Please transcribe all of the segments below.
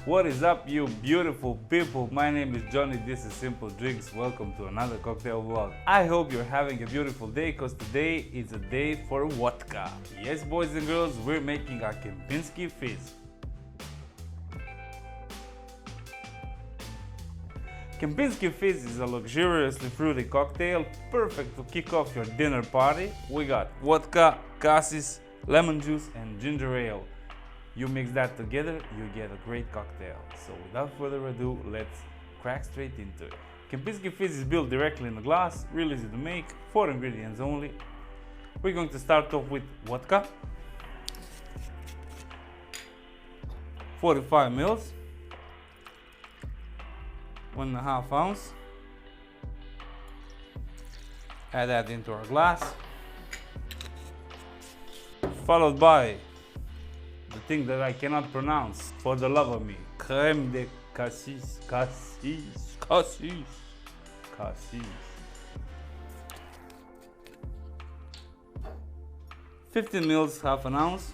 What is up, you beautiful people? My name is Johnny, this is Simple Drinks. Welcome to another cocktail vlog. I hope you're having a beautiful day, because today is a day for vodka. Yes, boys and girls, we're making a Kempinsky Fizz. Kempinsky Fizz is a luxuriously fruity cocktail, perfect to kick off your dinner party. We got vodka, cassis, lemon juice and ginger ale. You mix that together, you get a great cocktail. So without further ado, let's crack straight into it. Kempinsky Fizz is built directly in a glass, real easy to make, 4 ingredients only. We're going to start off with vodka, 45 mils, 1.5 ounce. Add that into our glass, followed by the thing that I cannot pronounce for the love of me, Creme de Cassis, 15 mils, half an ounce.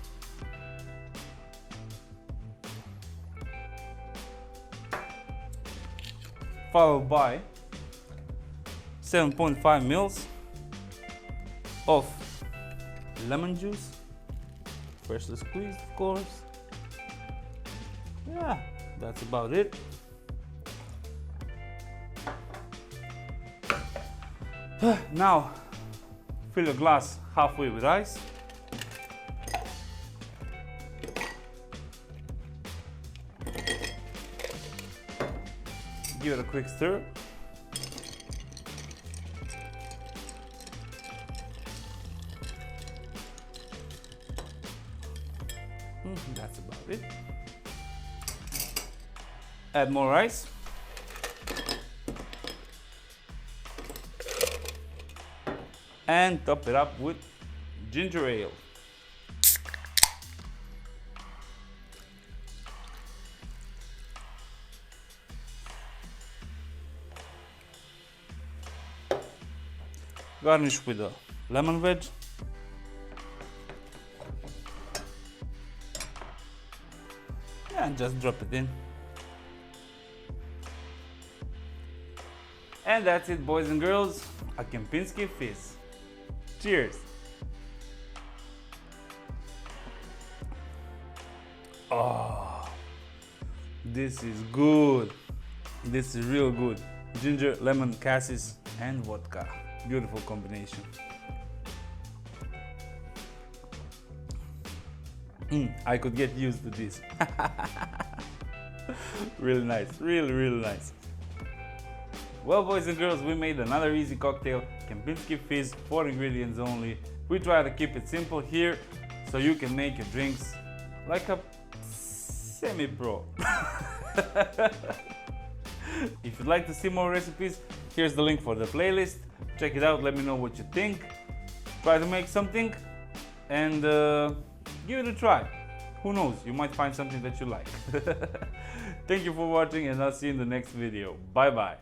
Followed by 7.5 mils of lemon juice, freshly squeezed, of course. Yeah, that's about it. Now, fill your glass halfway with ice. Give it a quick stir. That's about it. Add more ice. And top it up with ginger ale. Garnish with a lemon wedge. And just drop it in. And that's it, boys and girls, a Kempinsky Fizz. Cheers! Oh, this is good. This is real good. Ginger, lemon, cassis and vodka. Beautiful combination. I could get used to this. Really nice, really nice. Well, boys and girls, we made another easy cocktail, Kempinsky Fizz, 4 ingredients only. We try to keep it simple here, so you can make your drinks like a semi-pro. If you'd like to see more recipes, here's the link for the playlist. Check it out, let me know what you think. Try to make something and give it a try. Who knows, you might find something that you like. Thank you for watching and I'll see you in the next video. Bye bye.